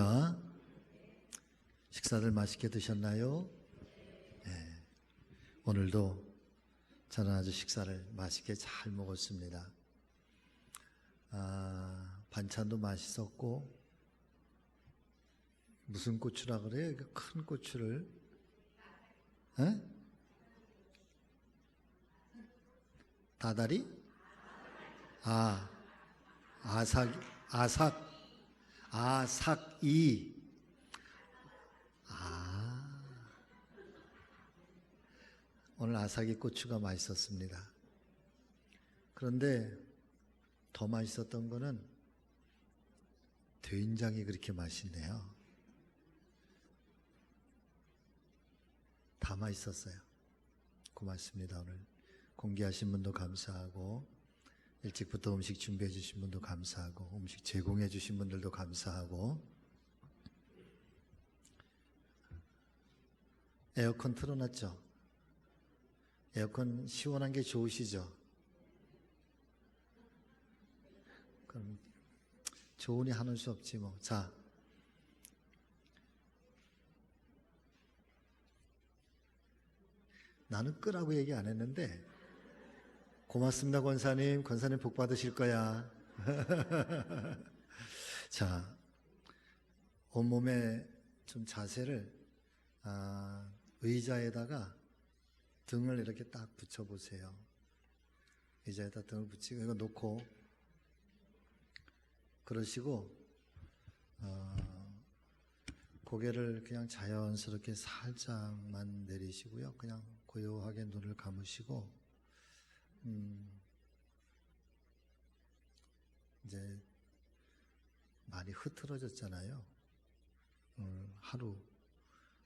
할렐루야. 식사들 맛있게 드셨나요? 네. 오늘도 저는 아주 식사를 맛있게 잘 먹었습니다. 반찬도 맛있었고, 무슨 고추라 그래요? 큰 고추를, 에? 다다리? 아삭이. 오늘 아삭이 고추가 맛있었습니다. 그런데 더 맛있었던 거는 된장이 그렇게 맛있네요. 다 맛있었어요. 고맙습니다. 오늘 공개하신 분도 감사하고, 일찍부터 음식 준비해 주신 분도 감사하고, 음식 제공해 주신 분들도 감사하고. 에어컨 틀어놨죠? 에어컨 시원한 게 좋으시죠? 그럼 좋으니 하는 수 없지 뭐. 자, 나는 끄라고 얘기 안 했는데, 고맙습니다 권사님. 권사님 복 받으실 거야. 자, 온몸에 좀 자세를 의자에다가 등을 이렇게 딱 붙여보세요. 의자에다 등을 붙이고 이거 놓고, 그러시고 고개를 그냥 자연스럽게 살짝만 내리시고요. 그냥 고요하게 눈을 감으시고, 이제 많이 흐트러졌잖아요. 오늘 하루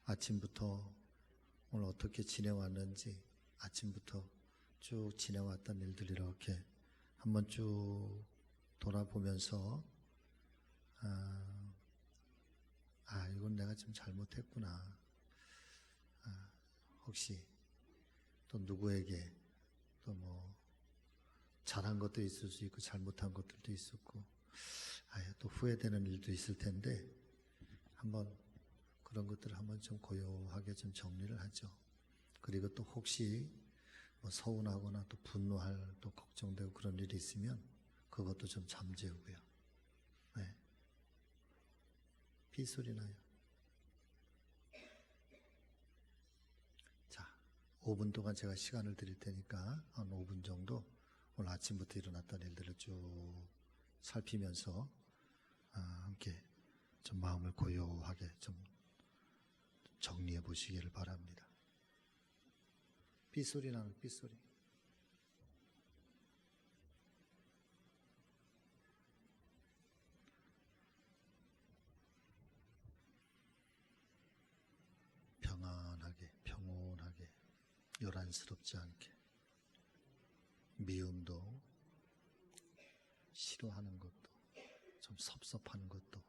아침부터 오늘 어떻게 지내왔는지, 아침부터 쭉 지내왔던 일들 이렇게 한번 쭉 돌아보면서 이건 내가 좀 잘못했구나. 혹시 또 누구에게 또 뭐 잘한 것도 있을 수 있고 잘못한 것들도 있었고, 또 후회되는 일도 있을 텐데, 한번 그런 것들을 한번 좀 고요하게 좀 정리를 하죠. 그리고 또 혹시 뭐 서운하거나 또 분노할, 또 걱정되고 그런 일이 있으면 그것도 좀 잠재우고요. 네. 빗소리 나요. 자, 5분 동안 제가 시간을 드릴 테니까 한 5분 정도 오늘 아침부터 일어났던 일들을 쭉 살피면서 함께 좀 마음을 고요하게 좀 정리해 보시기를 바랍니다. 빗소리 나는 빗소리. 평안하게, 평온하게, 요란스럽지 않게, 미움도, 싫어하는 것도, 좀 섭섭한 것도,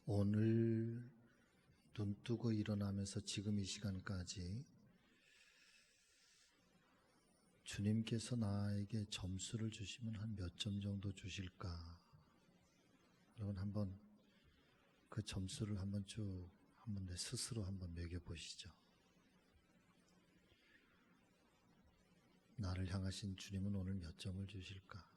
오늘 눈 뜨고 일어나면서 지금 이 시간까지 주님께서 나에게 점수를 주시면 한 몇 점 정도 주실까? 여러분 한번 그 점수를 한번 내 스스로 한번 매겨보시죠. 나를 향하신 주님은 오늘 몇 점을 주실까?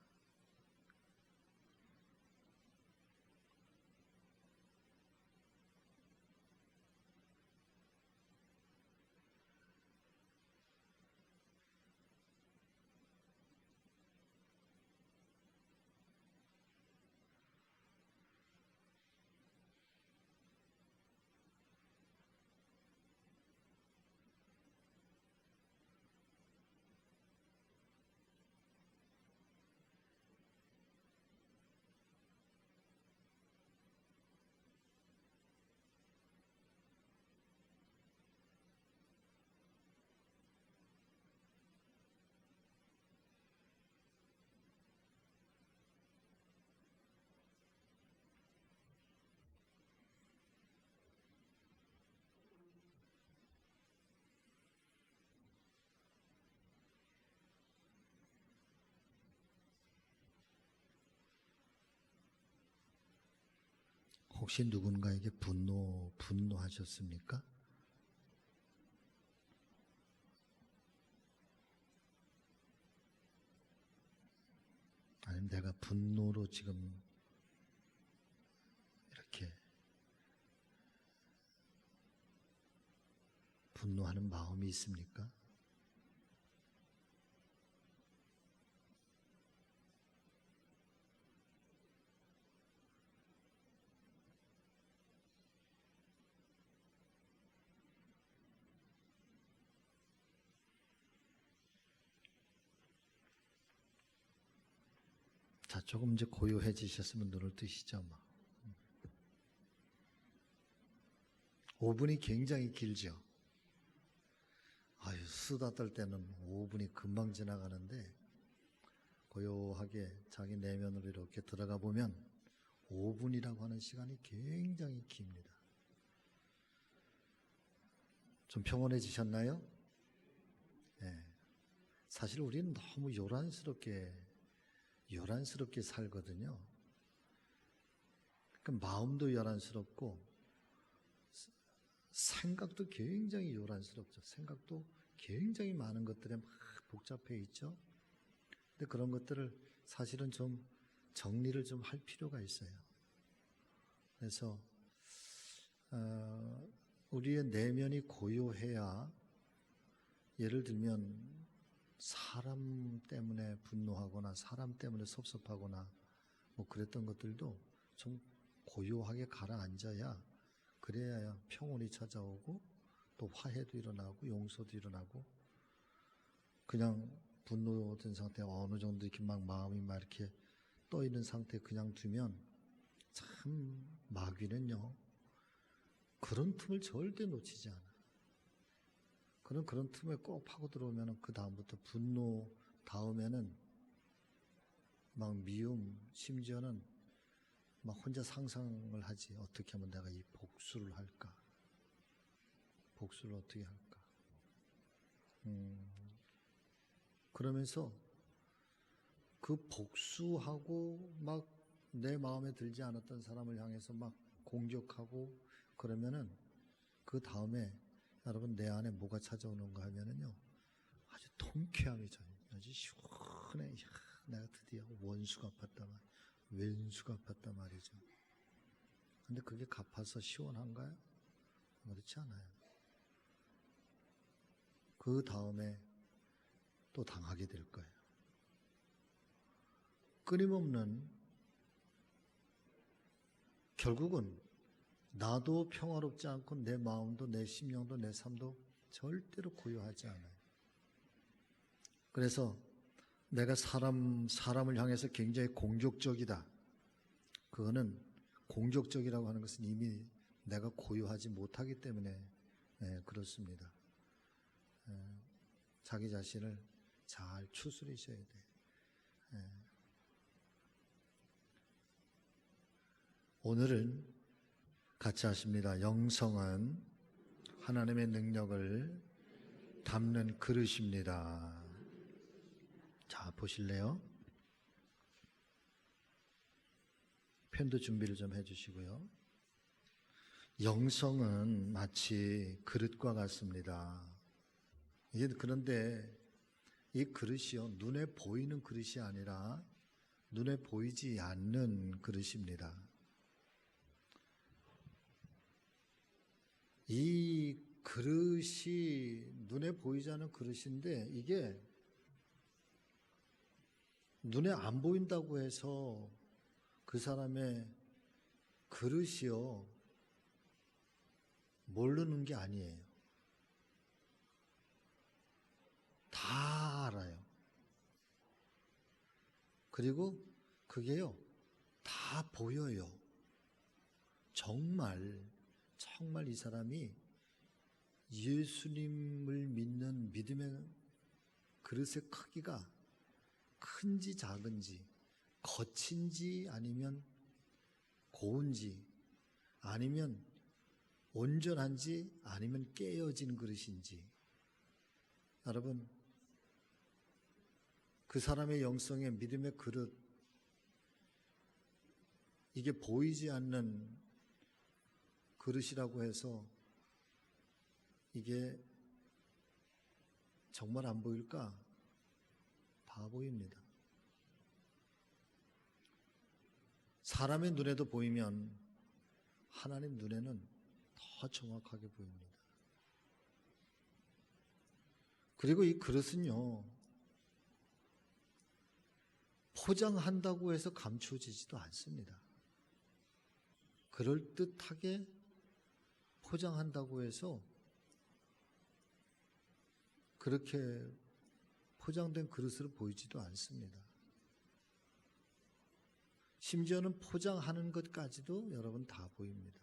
혹시 누군가에게 분노하셨습니까? 아니면 내가 분노로 지금 이렇게 분노하는 마음이 있습니까? 자, 조금 이제 고요해지셨으면 눈을 뜨시죠. 5분이 굉장히 길죠. 수다 떨 때는 5분이 금방 지나가는데 고요하게 자기 내면으로 이렇게 들어가 보면 5분이라고 하는 시간이 굉장히 깁니다. 좀 평온해지셨나요? 네. 사실 우리는 너무 요란스럽게 살거든요. 그러니까 마음도 요란스럽고 생각도 굉장히 요란스럽죠. 생각도 굉장히 많은 것들에 막 복잡해 있죠. 근데 그런 것들을 사실은 좀 정리를 좀 할 필요가 있어요. 그래서 우리의 내면이 고요해야, 예를 들면 사람 때문에 분노하거나 사람 때문에 섭섭하거나 뭐 그랬던 것들도 좀 고요하게 가라앉아야, 그래야 평온이 찾아오고 또 화해도 일어나고 용서도 일어나고. 그냥 분노된 상태에 어느 정도 이렇게 막 마음이 막 이렇게 떠 있는 상태에 그냥 두면 참 마귀는요 그런 틈을 절대 놓치지 않아. 그런 틈에 꼭 파고 들어오면 그 다음부터 분노 다음에는 막 미움, 심지어는 막 혼자 상상을 하지. 어떻게 하면 내가 이 복수를 할까? 복수를 어떻게 할까? 그러면서 그 복수하고 막 내 마음에 들지 않았던 사람을 향해서 막 공격하고 그러면은 그 다음에 여러분 내 안에 뭐가 찾아오는가 하면은요 아주 통쾌함이 아주 시원해. 내가 드디어 원수가 아팠단 말이야. 왼수가 아팠단 말이죠. 근데 그게 갚아서 시원한가요? 그렇지 않아요. 그 다음에 또 당하게 될 거예요. 끊임없는, 결국은 나도 평화롭지 않고 내 마음도 내 심령도 내 삶도 절대로 고요하지 않아요. 그래서 내가 사람을 향해서 굉장히 공격적이다. 그거는 공격적이라고 하는 것은 이미 내가 고요하지 못하기 때문에 그렇습니다. 자기 자신을 잘 추스리셔야 돼요. 오늘은 같이 하십니다. 영성은 하나님의 능력을 담는 그릇입니다. 자, 보실래요? 편도 준비를 좀 해주시고요. 영성은 마치 그릇과 같습니다. 그런데 이 그릇이요, 눈에 보이는 그릇이 아니라 눈에 보이지 않는 그릇입니다. 이 그릇이 눈에 보이지 않는 그릇인데 이게 눈에 안 보인다고 해서 그 사람의 그릇이요 모르는 게 아니에요. 다 알아요. 그리고 그게요 다 보여요. 정말 이 사람이 예수님을 믿는 믿음의 그릇의 크기가 큰지 작은지, 거친지 아니면 고운지, 아니면 온전한지 아니면 깨어진 그릇인지, 여러분 그 사람의 영성의 믿음의 그릇, 이게 보이지 않는 그릇이라고 해서 이게 정말 안 보일까? 다 보입니다. 사람의 눈에도 보이면 하나님 눈에는 더 정확하게 보입니다. 그리고 이 그릇은요, 포장한다고 해서 감춰지지도 않습니다. 그럴듯하게 포장한다고 해서 그렇게 포장된 그릇으로 보이지도 않습니다. 심지어는 포장하는 것까지도 여러분 다 보입니다.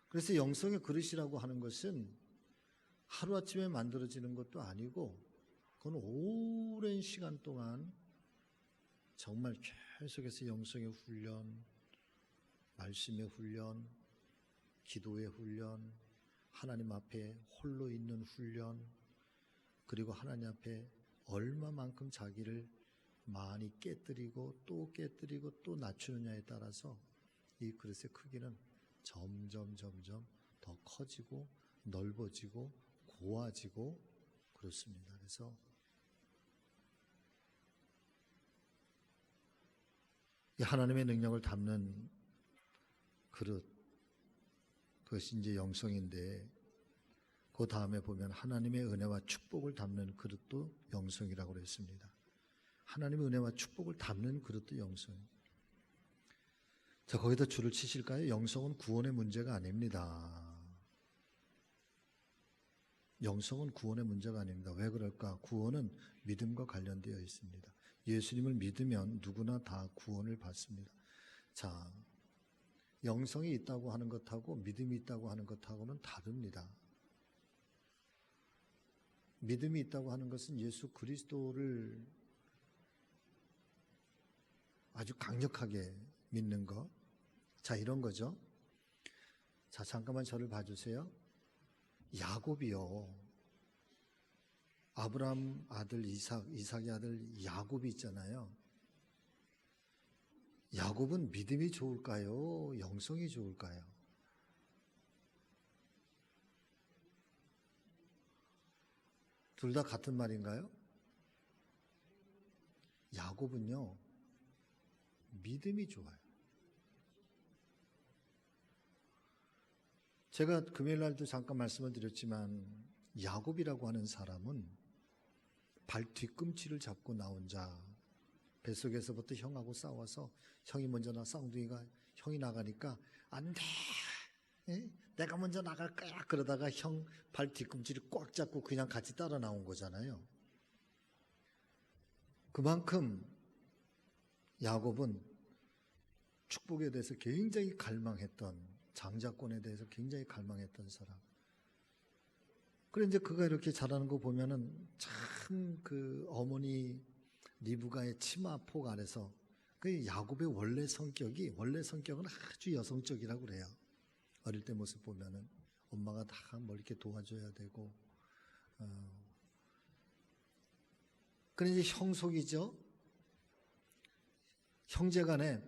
그래서 영성의 그릇이라고 하는 것은 하루아침에 만들어지는 것도 아니고 그건 오랜 시간 동안 정말 계속해서 영성의 훈련, 말씀의 훈련, 기도의 훈련, 하나님 앞에 홀로 있는 훈련, 그리고 하나님 앞에 얼마만큼 자기를 많이 깨뜨리고 또 낮추느냐에 따라서 이 그릇의 크기는 점점 더 커지고 넓어지고 고와지고 그렇습니다. 그래서 이 하나님의 능력을 담는 그릇, 그것이 이제 영성인데, 그 다음에 보면 하나님의 은혜와 축복을 담는 그릇도 영성이라고 했습니다. 하나님의 은혜와 축복을 담는 그릇도 영성. 자, 거기다 줄을 치실까요? 영성은 구원의 문제가 아닙니다. 영성은 구원의 문제가 아닙니다. 왜 그럴까? 구원은 믿음과 관련되어 있습니다. 예수님을 믿으면 누구나 다 구원을 받습니다. 자, 영성이 있다고 하는 것하고 믿음이 있다고 하는 것하고는 다릅니다. 믿음이 있다고 하는 것은 예수 그리스도를 아주 강력하게 믿는 것. 자, 이런 거죠. 자, 잠깐만 저를 봐주세요. 야곱이요, 아브라함 아들 이삭의 아들 야곱이 있잖아요. 야곱은 믿음이 좋을까요? 영성이 좋을까요? 둘 다 같은 말인가요? 야곱은요, 믿음이 좋아요. 제가 금요일 날도 잠깐 말씀을 드렸지만 야곱이라고 하는 사람은 발 뒤꿈치를 잡고 나온 자, 뱃속에서부터 형하고 싸워서 형이 먼저 쌍둥이가 형이 나가니까 안 돼, 내가 먼저 나갈 거야, 그러다가 형 발 뒤꿈치를 꽉 잡고 그냥 같이 따라 나온 거잖아요. 그만큼 야곱은 축복에 대해서 굉장히 갈망했던, 장자권에 대해서 굉장히 갈망했던 사람. 그래 이제 그가 이렇게 자라는 거 보면은 참 그 어머니 리브가의 치마폭 아래서 그 야곱의 원래 성격은 아주 여성적이라고 그래요. 어릴 때 모습 보면은 엄마가 다 뭐 이렇게 도와줘야 되고, 그런데 이제 형속이죠. 형제간에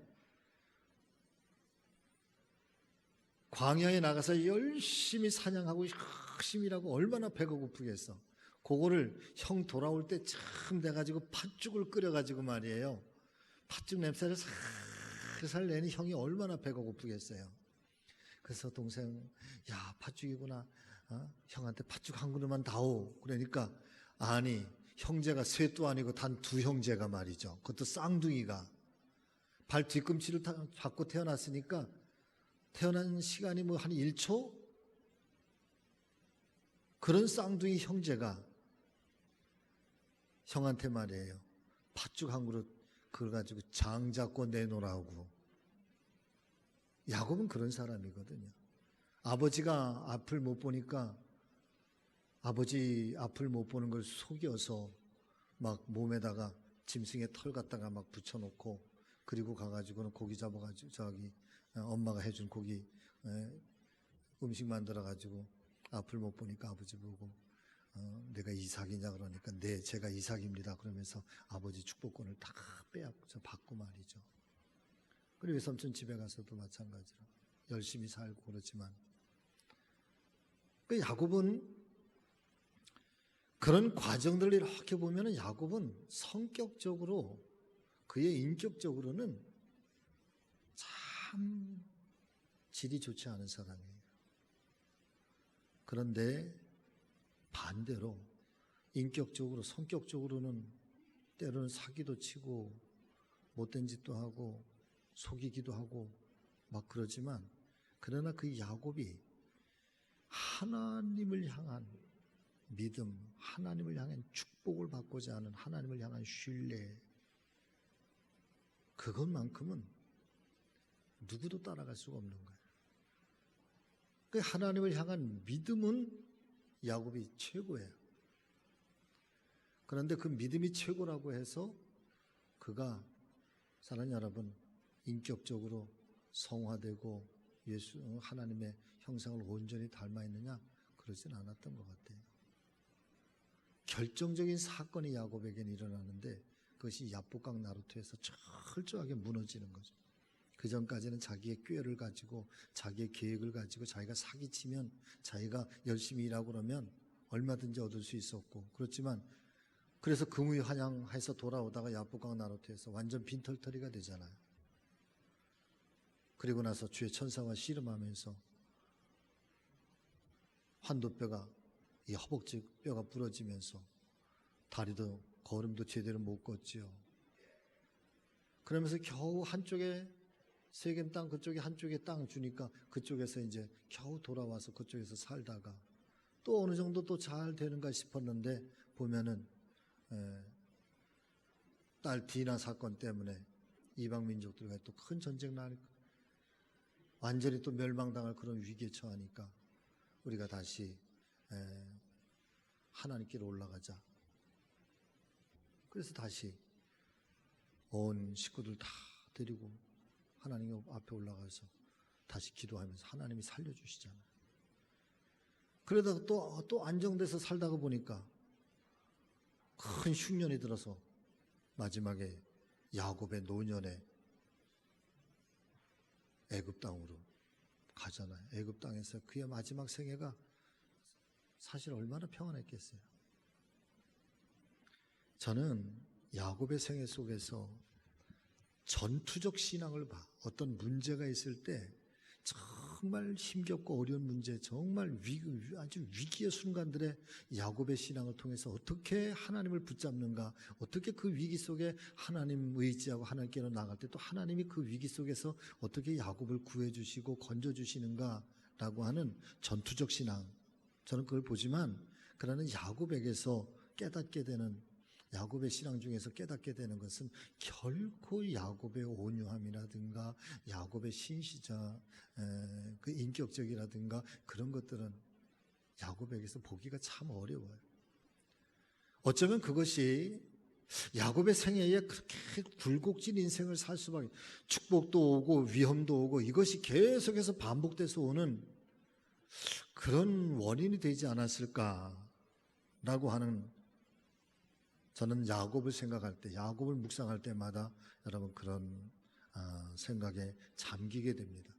광야에 나가서 열심히 사냥하고 열심히 일하고 얼마나 배가 고프겠어. 그거를 형 돌아올 때 참 돼가지고 팥죽을 끓여가지고 말이에요. 팥죽 냄새를 살살 내니 형이 얼마나 배가 고프겠어요. 그래서 동생, 야, 팥죽이구나. 형한테 팥죽 한 그릇만 다오. 그러니까 아니, 형제가 셋도 아니고 단 두 형제가 말이죠. 그것도 쌍둥이가 발 뒤꿈치를 잡고 태어났으니까 태어난 시간이 뭐 한 1초? 그런 쌍둥이 형제가 형한테 말이에요. 팥죽 한 그릇 그걸 가지고 장 잡고 내놓으라고. 야곱은 그런 사람이거든요. 아버지가 앞을 못 보니까 아버지 앞을 못 보는 걸 속여서 막 몸에다가 짐승의 털 갖다가 막 붙여놓고 그리고 가가지고는 고기 잡아가지고 저기 엄마가 해준 고기 음식 만들어가지고 앞을 못 보니까 아버지 보고 내가 이삭이냐 그러니까 네 제가 이삭입니다 그러면서 아버지 축복권을 다 받고 말이죠. 그리고 삼촌 집에 가서도 마찬가지로 열심히 살고 그렇지만 그 야곱은 그런 과정들을 이렇게 보면은 야곱은 성격적으로 그의 인격적으로는 참 질이 좋지 않은 사람이에요. 그런데 반대로 인격적으로 성격적으로는 때로는 사기도 치고 못된 짓도 하고 속이기도 하고 막 그러지만 그러나 그 야곱이 하나님을 향한 믿음, 하나님을 향한 축복을 받고자 하는 하나님을 향한 신뢰 그것만큼은 누구도 따라갈 수가 없는 거예요. 그 하나님을 향한 믿음은 야곱이 최고예요. 그런데 그 믿음이 최고라고 해서 그가 사랑하는 여러분 인격적으로 성화되고 예수 하나님의 형상을 온전히 닮아 있느냐? 그러진 않았던 것 같아요. 결정적인 사건이 야곱에게는 일어나는데 그것이 야복강 나루토에서 철저하게 무너지는 거죠. 그 전까지는 자기의 꾀를 가지고 자기의 계획을 가지고 자기가 사기치면 자기가 열심히 일하고 그러면 얼마든지 얻을 수 있었고 그렇지만 그래서 금의환영해서 돌아오다가 야복강 나루토에서 완전 빈털터리가 되잖아요. 그리고 나서 주의 천사와 씨름하면서 환도뼈가 이 허벅지 뼈가 부러지면서 다리도 걸음도 제대로 못 걷지요. 그러면서 겨우 한쪽에 세겜 땅 그쪽에 한쪽에 땅 주니까 그쪽에서 이제 겨우 돌아와서 그쪽에서 살다가 또 어느 정도 또 잘 되는가 싶었는데 보면은 딸 디나 사건 때문에 이방 민족들과 또 큰 전쟁 나니까 완전히 또 멸망당할 그런 위기에 처하니까 우리가 다시 하나님께로 올라가자. 그래서 다시 온 식구들 다 데리고 하나님 앞에 올라가서 다시 기도하면서 하나님이 살려주시잖아요. 그러다가 또 안정돼서 살다가 보니까 큰 흉년이 들어서 마지막에 야곱의 노년에 애굽 땅으로 가잖아요. 애굽 땅에서 그의 마지막 생애가 사실 얼마나 평안했겠어요. 저는 야곱의 생애 속에서 전투적 신앙을 봐. 어떤 문제가 있을 때 정말 힘겹고 어려운 문제, 정말 아주 위기의 순간들에 야곱의 신앙을 통해서 어떻게 하나님을 붙잡는가, 어떻게 그 위기 속에 하나님 의지하고 하나님께로 나갈 때 또 하나님이 그 위기 속에서 어떻게 야곱을 구해주시고 건져주시는가라고 하는 전투적 신앙. 저는 그걸 보지만 그러는 야곱에게서 깨닫게 되는 야곱의 신앙 중에서 깨닫게 되는 것은 결코 야곱의 온유함이라든가 야곱의 신시자 그 인격적이라든가 그런 것들은 야곱에게서 보기가 참 어려워요. 어쩌면 그것이 야곱의 생애에 그렇게 굴곡진 인생을 살 수밖에, 축복도 오고 위험도 오고 이것이 계속해서 반복돼서 오는 그런 원인이 되지 않았을까라고 하는, 저는 야곱을 생각할 때, 야곱을 묵상할 때마다 여러분 그런 생각에 잠기게 됩니다.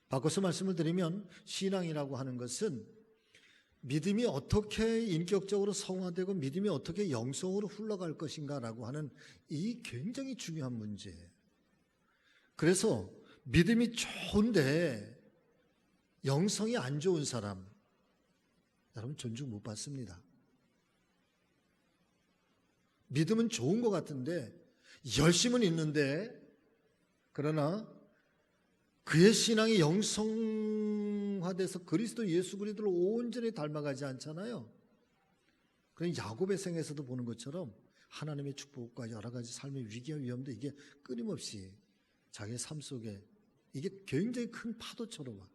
바꿔서 말씀을 드리면 신앙이라고 하는 것은 믿음이 어떻게 인격적으로 성화되고 믿음이 어떻게 영성으로 흘러갈 것인가라고 하는 이 굉장히 중요한 문제예요. 그래서 믿음이 좋은데 영성이 안 좋은 사람, 여러분 존중 못 받습니다. 믿음은 좋은 것 같은데 열심은 있는데, 그러나 그의 신앙이 영성화돼서 그리스도 예수 그리스도를 온전히 닮아가지 않잖아요. 그런 야곱의 생에서도 보는 것처럼 하나님의 축복과 여러 가지 삶의 위기와 위험도 이게 끊임없이 자기의 삶 속에 이게 굉장히 큰 파도처럼 와.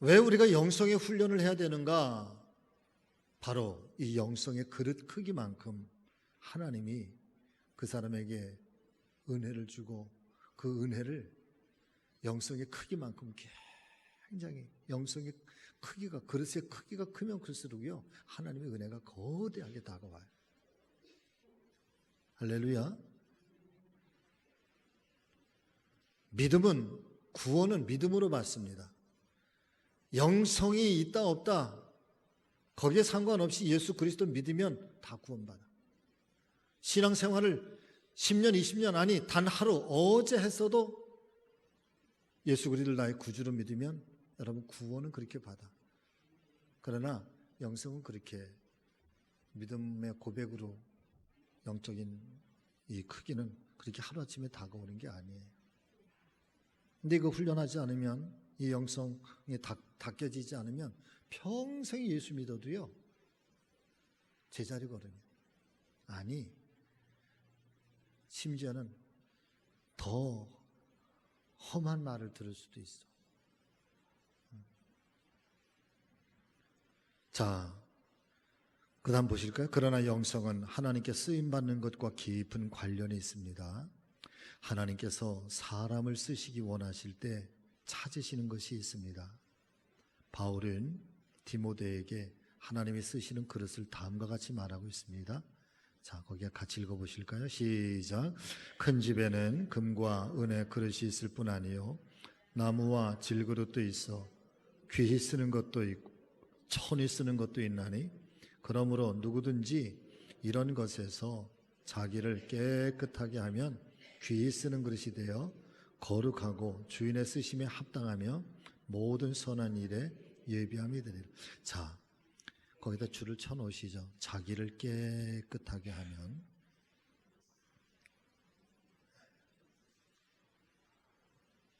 왜 우리가 영성의 훈련을 해야 되는가? 바로 이 영성의 그릇 크기만큼 하나님이 그 사람에게 은혜를 주고 그 은혜를 영성의 크기만큼 굉장히 영성의 크기가, 그릇의 크기가 크면 클수록요 하나님의 은혜가 거대하게 다가와요. 할렐루야. 믿음은, 구원은 믿음으로 받습니다. 영성이 있다 없다 거기에 상관없이 예수 그리스도 믿으면 다 구원받아. 신앙생활을 10년 20년 아니 단 하루 어제 했어도 예수 그리스도를 나의 구주로 믿으면 여러분 구원은 그렇게 받아. 그러나 영성은 그렇게 믿음의 고백으로 영적인 이 크기는 그렇게 하루아침에 다가오는 게 아니에요. 근데 이거 훈련하지 않으면, 이 영성이 닦여지지 않으면 평생 예수 믿어도요 제자리거든요. 아니 심지어는 더 험한 말을 들을 수도 있어. 자, 그 다음 보실까요? 그러나 영성은 하나님께 쓰임받는 것과 깊은 관련이 있습니다. 하나님께서 사람을 쓰시기 원하실 때 찾으시는 것이 있습니다. 바울은 디모데에게 하나님이 쓰시는 그릇을 다음과 같이 말하고 있습니다. 자, 거기에 같이 읽어보실까요? 시작. 큰 집에는 금과 은의 그릇이 있을 뿐 아니요 나무와 질그릇도 있어 귀히 쓰는 것도 있고 천히 쓰는 것도 있나니 그러므로 누구든지 이런 것에서 자기를 깨끗하게 하면 귀히 쓰는 그릇이 되어 거룩하고 주인의 쓰심에 합당하며 모든 선한 일에 예비함이 되리라. 자, 거기다 줄을 쳐놓으시죠. 자기를 깨끗하게 하면,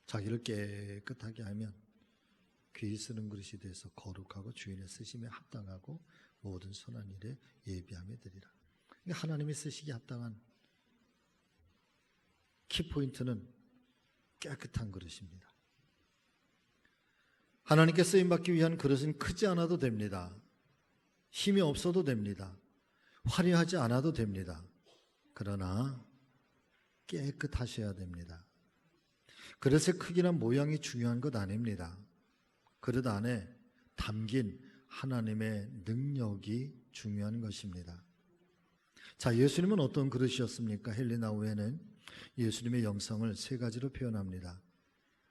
자기를 깨끗하게 하면 귀히 쓰는 그릇이 돼서 거룩하고 주인의 쓰심에 합당하고 모든 선한 일에 예비함이 되리라. 하나님이 쓰시기에 합당한 키포인트는 깨끗한 그릇입니다. 하나님께 쓰임받기 위한 그릇은 크지 않아도 됩니다. 힘이 없어도 됩니다. 화려하지 않아도 됩니다. 그러나 깨끗하셔야 됩니다. 그릇의 크기나 모양이 중요한 것 아닙니다. 그릇 안에 담긴 하나님의 능력이 중요한 것입니다. 자, 예수님은 어떤 그릇이었습니까? 헬리나우에는 예수님의 영성을 세 가지로 표현합니다.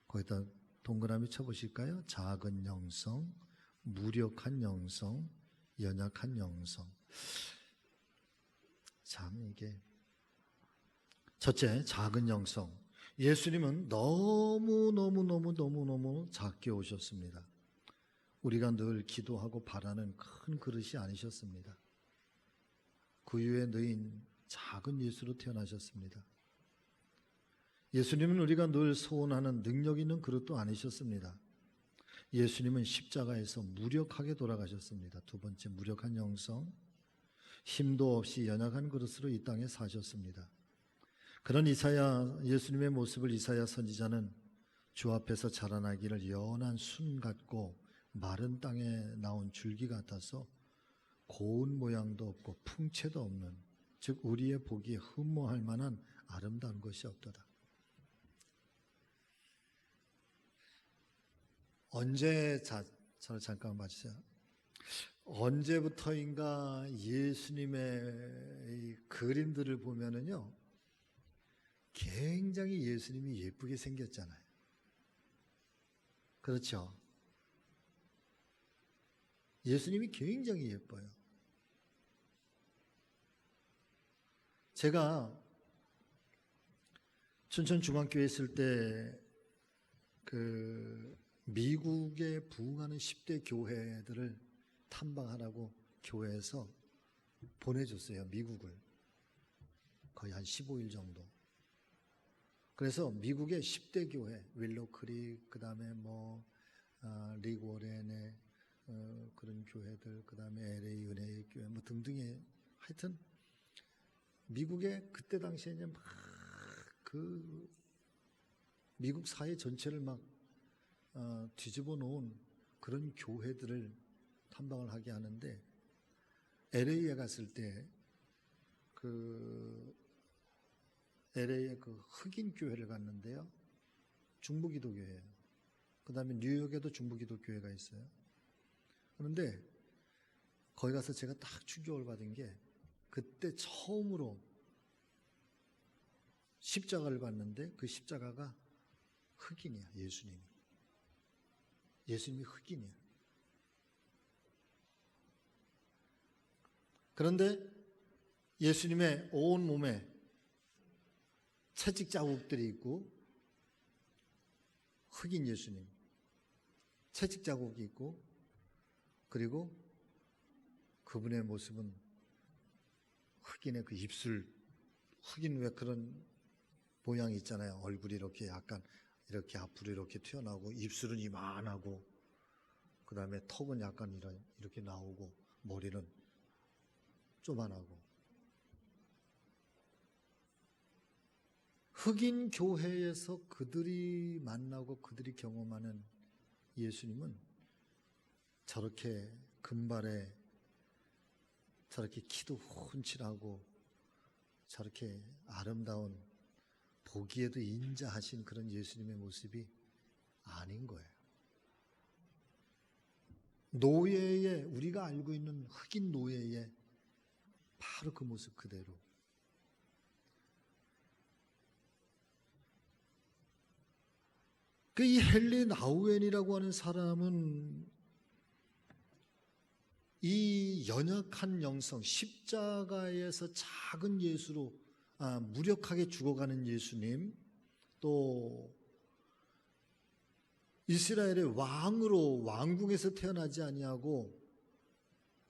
거기다 동그라미 쳐보실까요? 작은 영성, 무력한 영성, 연약한 영성. 참 이게 첫째, 작은 영성. 예수님은 너무 작게 오셨습니다. 우리가 늘 기도하고 바라는 큰 그릇이 아니셨습니다. 구유에 넣인 작은 예수로 태어나셨습니다. 예수님은 우리가 늘 소원하는 능력 있는 그릇도 아니셨습니다. 예수님은 십자가에서 무력하게 돌아가셨습니다. 두 번째, 무력한 영성, 힘도 없이 연약한 그릇으로 이 땅에 사셨습니다. 그런 예수님의 모습을 이사야 선지자는 주 앞에서 자라나기를 연한 순 같고 마른 땅에 나온 줄기 같아서 고운 모양도 없고 풍채도 없는, 즉 우리의 보기에 흠모할 만한 아름다운 것이 없도다. 저를 잠깐 봐주세요. 언제부터인가 예수님의 이 그림들을 보면은요, 굉장히 예수님이 예쁘게 생겼잖아요. 그렇죠? 예수님이 굉장히 예뻐요. 제가 춘천중앙교회 있을 때 미국에 부흥하는 10대 교회들을 탐방하라고 교회에서 보내줬어요. 미국을. 거의 한 15일 정도. 그래서 미국의 10대 교회, 윌로크릭, 그 다음에 리그워렌의 그런 교회들, 그 다음에 LA 은혜의 교회 등등의, 하여튼 미국의 그때 당시에 이제 막 미국 사회 전체를 막 뒤집어 놓은 그런 교회들을 탐방을 하게 하는데, LA에 갔을 때 LA의 흑인 교회를 갔는데요, 중부기도 교회예요. 그 다음에 뉴욕에도 중부기도 교회가 있어요. 그런데 거기 가서 제가 딱 충격을 받은 게, 그때 처음으로 십자가를 봤는데 그 십자가가 흑인이야. 예수님이 흑인이야. 그런데 예수님의 온 몸에 채찍 자국들이 있고, 흑인 예수님 채찍 자국이 있고, 그리고 그분의 모습은 흑인의 그 입술, 흑인 왜 그런 모양이 있잖아요. 얼굴이 이렇게 약간 이렇게 앞으로 이렇게 튀어나오고, 입술은 이만하고, 그 다음에 턱은 약간 이렇게 나오고, 머리는 쪼만하고. 흑인 교회에서 그들이 만나고 그들이 경험하는 예수님은 저렇게 금발에, 저렇게 키도 훤칠하고, 저렇게 아름다운, 보기에도 인자하신 그런 예수님의 모습이 아닌 거예요. 노예의, 우리가 알고 있는 흑인 노예의 바로 그 모습 그대로. 이 헨리 나우엔이라고 하는 사람은 이 연약한 영성, 십자가에서 작은 예수로 무력하게 죽어가는 예수님, 또 이스라엘의 왕으로 왕궁에서 태어나지 아니하고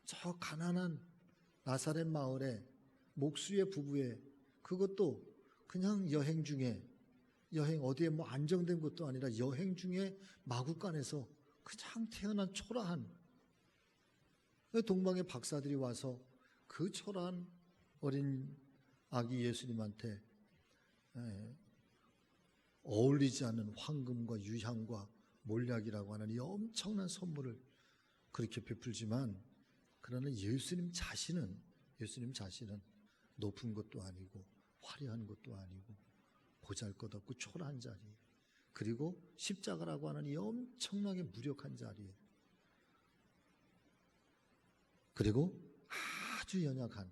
저 가난한 나사렛 마을에 목수의 부부에, 그것도 그냥 여행 중에, 어디에 안정된 것도 아니라 여행 중에 마구간에서 그냥 태어난 초라한, 동방의 박사들이 와서 그 초라한 어린 아기 예수님한테 어울리지 않는 황금과 유향과 몰약이라고 하는 이 엄청난 선물을 그렇게 베풀지만, 그러나 예수님 자신은 높은 것도 아니고 화려한 것도 아니고 보잘것없고 초라한 자리, 그리고 십자가라고 하는 이 엄청나게 무력한 자리, 그리고 아주 연약한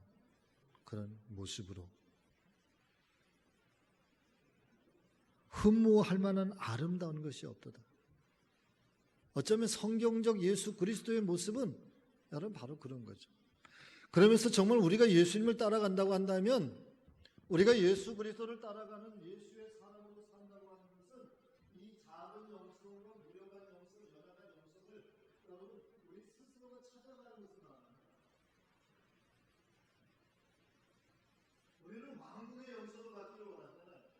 그런 모습으로 흠모할 만한 아름다운 것이 없도다. 어쩌면 성경적 예수 그리스도의 모습은 여러분 바로 그런 거죠. 그러면서 정말 우리가 예수님을 따라간다고 한다면, 우리가 예수 그리스도를 따라가는 예수의 사람으로 산다고 하는 것은 이 작은 영성과 무력한 영성, 연약한 영성을 여러분 우리 스스로가 찾아가는 것은 아닙니다. 우리는 왕궁의 영성을 받기를 원하잖아요.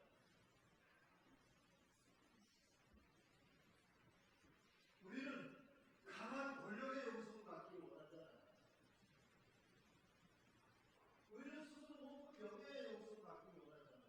우리는 강한 권력의 영성을 받기를 원하잖아요. 우리는 스스로 높은 명예의 영성을 받기를 원하잖아요.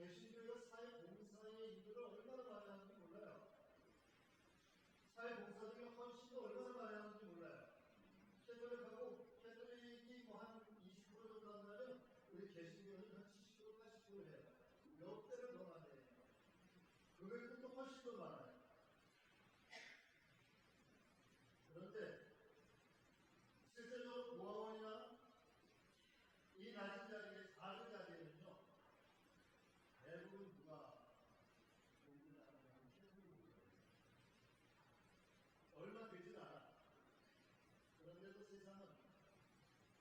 개신교가 사회봉사의 일들을 얼마나 많이 하는지 몰라요. 사회봉사 중에 헌신도 얼마나 많이 하는지 몰라요. 캐톨릭이 뭐 한 20% 정도 한다면 우리 개신교는 한 70%, 80% 해요. 몇 배를 더 많이 해요. 그거에도 또 훨씬 더 많아요. 그런데 실제적으로 모아원이나 이 낮은 자리에, 작은 자리에는요, 대부분 누가 공부를 하는 사람이 얼마 되질 않아. 그런데도 세상은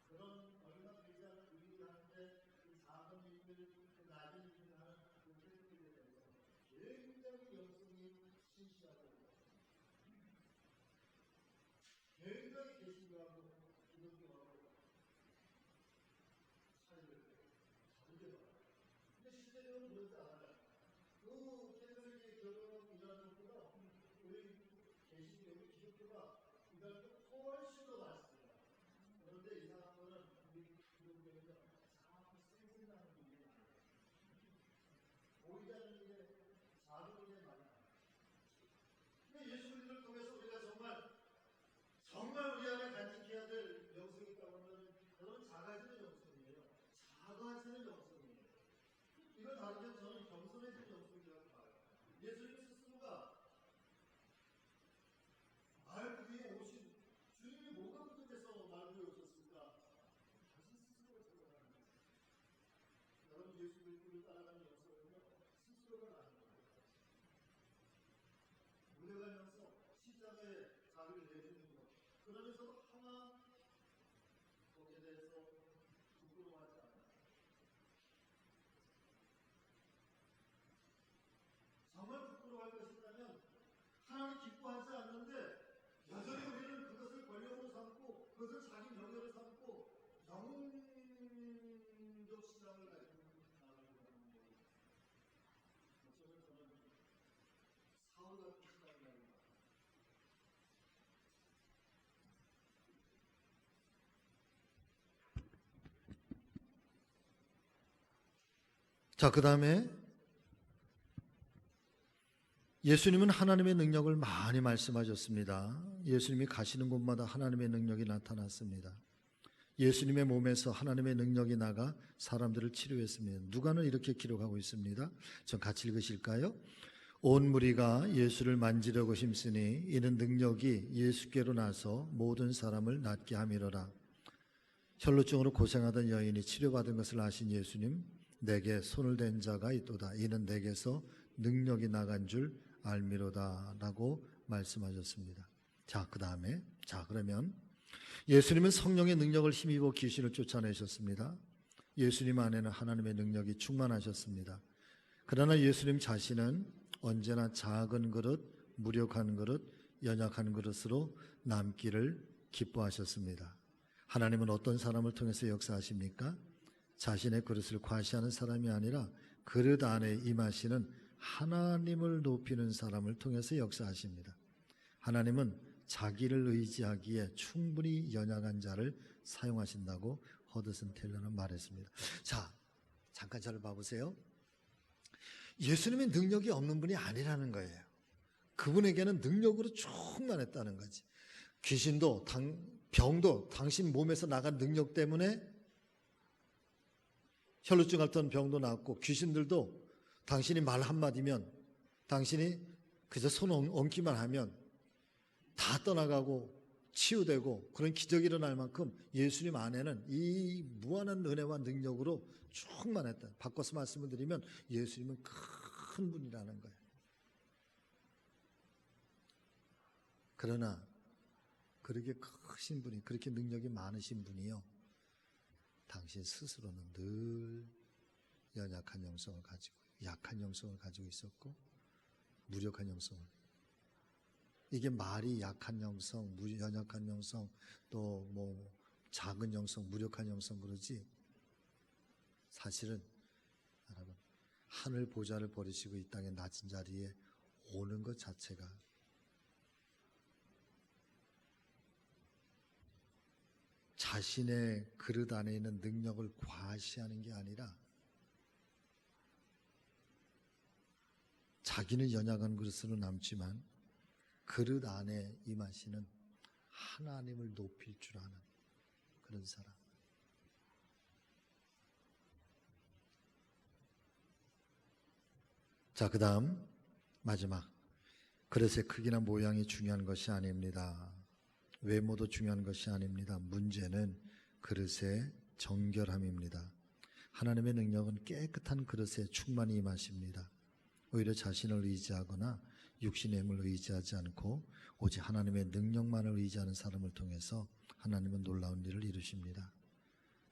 그런 얼마 되지 않은 일을 하는데 그 작은 일들, 그 낮은 일을 하는 그 태도에 대해서 굉장히 영성이 신실하고 굉장히 개신교하고 기독교하고 사이를 다르게 봐요. 근데 실제로는 그렇지 않아요. 그 캐톨릭의 결혼하고 일하는 것보다 우리 개신교, 기독교가 일하는 게 훨씬 더 많습니다. 그런데 이상한 거는 우리 기독교에서 자꾸 생생하는 일이 많아요. 보이지 않는 일에 작은 일에 많이 나요. 근데 예수 그리스도를 통해서 우리가 정말 우리 안에 간직해야 될 영성이 있다고 하면 그건 작아지는 영성이에요. 작아지는 영성이에요. 이걸 다루면 저는 겸손해지는 영성이라고 봐요. 예수님 스스로가 말 위에 오신 주님이 뭐가 부족해서 말 위에 오셨을까? 자신 스스로가 생각하는 거예요. 여러분 예수 그리스도를 따라가는 영성은요, 스스로가 나는 거예요. 무례한 영성, 십자가에 자기를 내주는 것. 그러면서도 하나 거기에 대해서 부끄러워하지 않아요. 정말 부끄러워할 것이라면 하나님 기뻐하지 않는데 여전히 우리는 그것을 권력으로 삼고 그것을 자기 명예로 삼고 영웅적 신앙을 가지고 나아가는 거예요. 어쩌면 저는 사울 같은 신앙을 가지고 자, 그 다음에 예수님은 하나님의 능력을 많이 말씀하셨습니다. 예수님이 가시는 곳마다 하나님의 능력이 나타났습니다. 예수님의 몸에서 하나님의 능력이 나가 사람들을 치료했습니다. 누가는 이렇게 기록하고 있습니다. 좀 같이 읽으실까요? 온 무리가 예수를 만지려고 힘쓰니 이는 능력이 예수께로 나서 모든 사람을 낫게 함이로라. 혈루증으로 고생하던 여인이 치료받은 것을 아신 예수님, 내게 손을 댄 자가 있도다. 이는 내게서 능력이 나간 줄 알미로다 라고 말씀하셨습니다. 자, 그 다음에 그러면 예수님은 성령의 능력을 힘입어 귀신을 쫓아내셨습니다. 예수님 안에는 하나님의 능력이 충만하셨습니다. 그러나 예수님 자신은 언제나 작은 그릇, 무력한 그릇, 연약한 그릇으로 남기를 기뻐하셨습니다. 하나님은 어떤 사람을 통해서 역사하십니까? 자신의 그릇을 과시하는 사람이 아니라 그릇 안에 임하시는 하나님을 높이는 사람을 통해서 역사하십니다. 하나님은 자기를 의지하기에 충분히 연약한 자를 사용하신다고 허드슨 텔러는 말했습니다. 자, 잠깐 저를 봐보세요. 예수님의 능력이 없는 분이 아니라는 거예요. 그분에게는 능력으로 충만했다는 거지. 귀신도 병도 당신 몸에서 나간 능력 때문에 혈루증 앓던 병도 낫고, 귀신들도 당신이 말 한마디면, 당신이 그저 손 얹기만 하면 다 떠나가고 치유되고 그런 기적이 일어날 만큼 예수님 안에는 이 무한한 은혜와 능력으로 충만했다. 바꿔서 말씀을 드리면 예수님은 큰 분이라는 거예요. 그러나 그렇게 크신 분이, 그렇게 능력이 많으신 분이요, 당신 스스로는 늘 연약한 영성을 가지고, 약한 영성을 가지고 있었고 무력한 영성을, 이게 말이 약한 영성, 연약한 영성, 또 뭐 작은 영성, 무력한 영성 그러지, 사실은 여러분 하늘 보좌를 버리시고 이 땅의 낮은 자리에 오는 것 자체가 자신의 그릇 안에 있는 능력을 과시하는 게 아니라 자기는 연약한 그릇으로 남지만 그릇 안에 임하시는 하나님을 높일 줄 아는 그런 사람. 자, 그 다음 마지막. 그릇의 크기나 모양이 중요한 것이 아닙니다. 외모도 중요한 것이 아닙니다. 문제는 그릇의 정결함입니다. 하나님의 능력은 깨끗한 그릇에 충만히 임하십니다. 오히려 자신을 의지하거나 육신의 힘을 의지하지 않고 오직 하나님의 능력만을 의지하는 사람을 통해서 하나님은 놀라운 일을 이루십니다.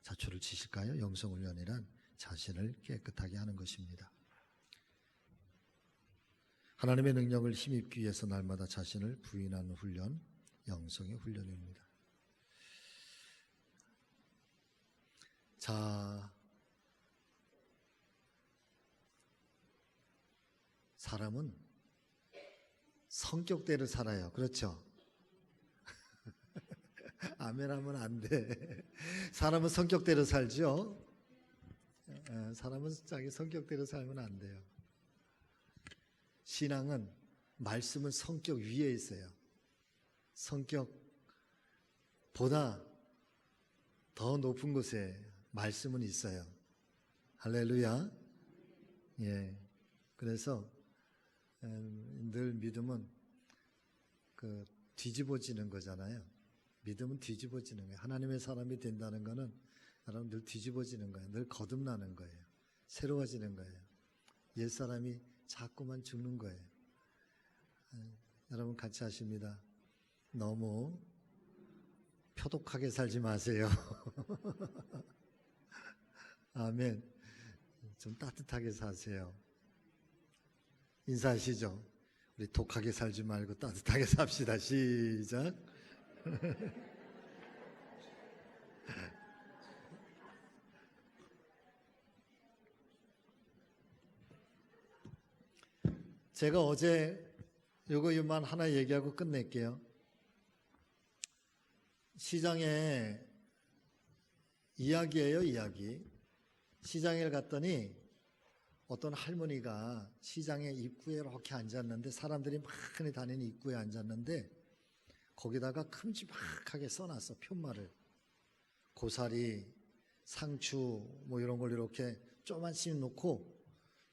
자초를 치실까요? 영성훈련이란 자신을 깨끗하게 하는 것입니다. 하나님의 능력을 힘입기 위해서 날마다 자신을 부인하는 훈련, 영성의 훈련입니다. 자, 사람은 성격대로 살아요. 그렇죠? 아멘 하면 안 돼. 사람은 성격대로 살죠? 사람은 자기 성격대로 살면 안 돼요. 신앙은 말씀은 성격 위에 있어요. 성격보다 더 높은 곳에 말씀은 있어요. 할렐루야. 예. 그래서 늘 믿음은 뒤집어지는 거잖아요. 믿음은 뒤집어지는 거예요. 하나님의 사람이 된다는 거는 여러분 늘 뒤집어지는 거예요. 늘 거듭나는 거예요. 새로워지는 거예요. 옛사람이 자꾸만 죽는 거예요. 여러분 같이 하십니다. 너무 표독하게 살지 마세요. 아멘. 좀 따뜻하게 사세요. 인사하시죠. 우리 독하게 살지 말고 따뜻하게 삽시다. 시작. 제가 어제 요거만 하나 얘기하고 끝낼게요. 시장에 이야기예요, 이야기. 시장에 갔더니 어떤 할머니가 시장의 입구에 이렇게 앉았는데 사람들이 많이 다니는 입구에 앉았는데 거기다가 큼지막하게 써놨어, 편말을. 고사리, 상추 뭐 이런 걸 이렇게 조금씩 놓고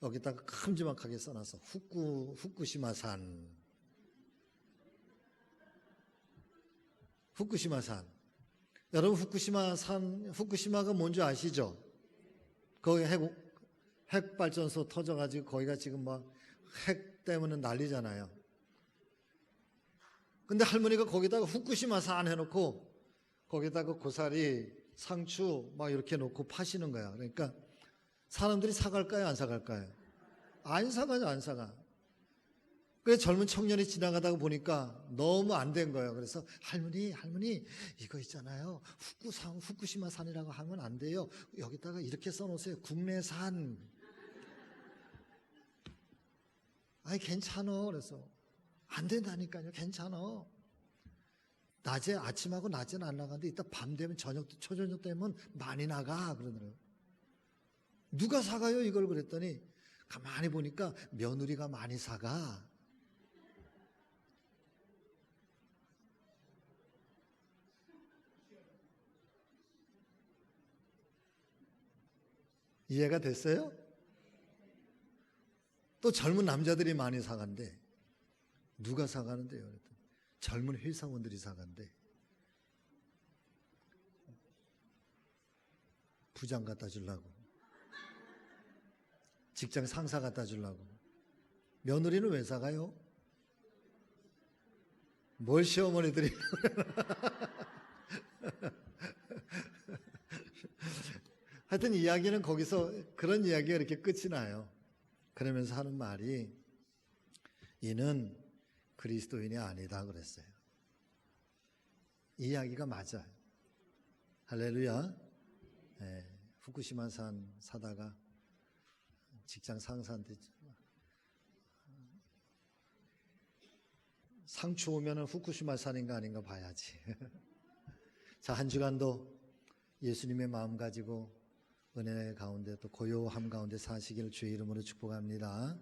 여기다가 큼지막하게 써놨어. 후쿠시마산. 후쿠시마산. 여러분 후쿠시마가 뭔지 아시죠? 거기 핵발전소 터져가지고 거기가 지금 막 핵 때문에 난리잖아요. 근데 할머니가 거기다가 후쿠시마산 해놓고 거기다가 고사리, 상추 막 이렇게 놓고 파시는 거야. 그러니까 사람들이 사갈까요? 안 사갈까요? 안 사가죠, 안 사가. 그래서 젊은 청년이 지나가다가 보니까 너무 안 된 거예요. 그래서 할머니 이거 있잖아요. 후쿠시마산이라고 하면 안 돼요. 여기다가 이렇게 써놓으세요. 국내산. 아니 괜찮어. 그래서 안 된다니까요. 괜찮어. 낮에 아침하고 낮에는 안 나가는데 이따 밤 되면 초저녁 되면 많이 나가 그러더라고요. 누가 사가요 이걸? 그랬더니 가만히 보니까 며느리가 많이 사가. 이해가 됐어요? 또 젊은 남자들이 많이 사간대. 누가 사가는데요? 그랬더니 젊은 회사원들이 사간대. 부장 갖다 주려고. 직장 상사 갖다 주려고. 며느리는 왜 사가요? 뭘 시어머니들이. 하여튼 이야기는 거기서 그런 이야기가 이렇게 끝이 나요. 그러면서 하는 말이 이는 그리스도인이 아니다 그랬어요. 이 이야기가 맞아요. 할렐루야. 네, 후쿠시마산 사다가 직장 상사한테 상추 오면은 후쿠시마산인가 아닌가 봐야지. 자, 한 주간도 예수님의 마음 가지고 은혜 가운데 또 고요함 가운데 사시기를 주의 이름으로 축복합니다.